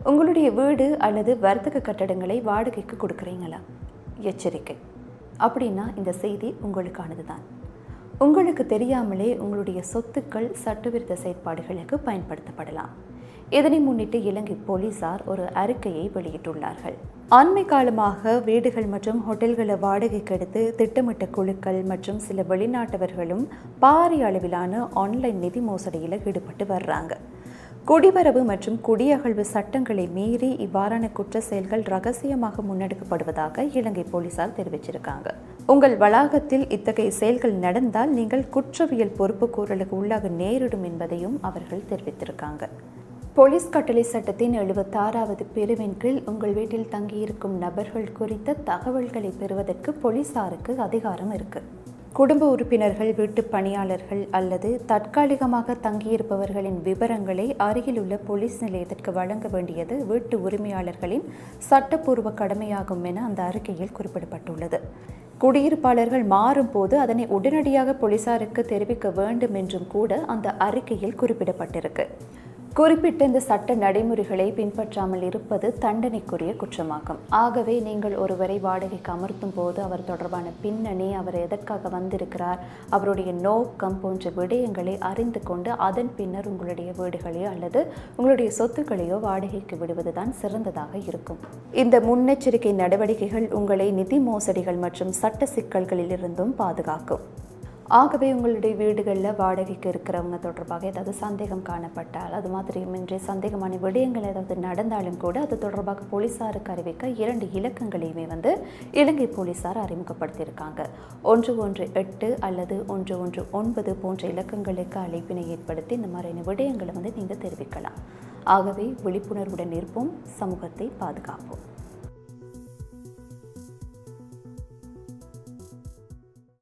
உங்களுடைய வீடு அல்லது வர்த்தக கட்டடங்களை வாடகைக்கு கொடுக்குறீங்களா? எச்சரிக்கை. அப்படின்னா இந்த செய்தி உங்களுக்கானது தான். உங்களுக்கு தெரியாமலே உங்களுடைய சொத்துக்கள் சட்டவிரோத செயற்பாடுகளுக்கு பயன்படுத்தப்படலாம். இதனை முன்னிட்டு இலங்கை போலீசார் ஒரு அறிக்கையை வெளியிட்டுள்ளார்கள். அண்மை காலமாக வீடுகள் மற்றும் ஹோட்டல்களை வாடகைக்கு எடுத்து திட்டமிட்ட குழுக்கள் மற்றும் சில வெளிநாட்டவர்களும் பாரிய அளவிலான ஆன்லைன் நிதி மோசடியில் ஈடுபட்டு வர்றாங்க. குடிவரவு மற்றும் குடியகழ்வு சட்டங்களை மீறி இவ்வாறான குற்ற செயல்கள் ரகசியமாக முன்னெடுக்கப்படுவதாக இலங்கை போலீசார் தெரிவிச்சிருக்காங்க. உங்கள் வளாகத்தில் இத்தகைய செயல்கள் நடந்தால் நீங்கள் குற்றவியல் பொறுப்பு கூறலுக்கு உள்ளாக நேரிடும் என்பதையும் அவர்கள் தெரிவித்திருக்காங்க. போலீஸ் கட்டளை சட்டத்தின் 76வது பிரிவின் கீழ் உங்கள் வீட்டில் தங்கியிருக்கும் நபர்கள் குறித்த தகவல்களை பெறுவதற்கு போலீசாருக்கு அதிகாரம் இருக்கு. குடும்ப உறுப்பினர்கள், வீட்டு பணியாளர்கள் அல்லது தற்காலிகமாக தங்கியிருப்பவர்களின் விவரங்களை அருகிலுள்ள போலீஸ் நிலையத்திற்கு வழங்க வேண்டியது வீட்டு உரிமையாளர்களின் சட்டப்பூர்வ கடமையாகும் என அந்த அறிக்கையில் குறிப்பிடப்பட்டுள்ளது. குடியிருப்பாளர்கள் மாறும்போது அதனை உடனடியாக போலீசாருக்கு தெரிவிக்க வேண்டும் என்றும் கூட அந்த அறிக்கையில் குறிப்பிடப்பட்டிருக்கு. குறிப்பிட்ட இந்த சட்ட நடைமுறைகளை பின்பற்றாமல் இருப்பது தண்டனைக்குரிய குற்றமாகும். ஆகவே நீங்கள் ஒருவரை வாடகைக்கு அமர்த்தும் போது அவர் தொடர்பான பின்னணி, அவர் எதற்காக வந்திருக்கிறார், அவருடைய நோக்கம் போன்ற விடயங்களை அறிந்து கொண்டு அதன் பின்னர் உங்களுடைய வீடுகளையோ அல்லது உங்களுடைய சொத்துக்களையோ வாடகைக்கு விடுவதுதான் சிறந்ததாக இருக்கும். இந்த முன்னெச்சரிக்கை நடவடிக்கைகள் உங்களை நிதி மோசடிகள் மற்றும் சட்ட சிக்கல்களிலிருந்தும் பாதுகாக்கும். ஆகவே உங்களுடைய வீடுகளில் வாடகைக்கு இருக்கிறவங்க தொடர்பாக ஏதாவது சந்தேகம் காணப்பட்டால், அது மாத்திரமின்றி சந்தேகமான விடயங்கள் ஏதாவது நடந்தாலும் கூட அது தொடர்பாக போலீசாருக்கு அறிவிக்க 2 இலக்கங்களையுமே இலங்கை போலீசார் அறிமுகப்படுத்தியிருக்காங்க. 118 அல்லது 119 போன்ற இலக்கங்களுக்கு அழைப்பினை ஏற்படுத்தி இந்த மாதிரியான விடயங்களை நீங்கள் தெரிவிக்கலாம். ஆகவே விழிப்புணர்வுடன் இருப்போம், சமூகத்தை பாதுகாப்போம்.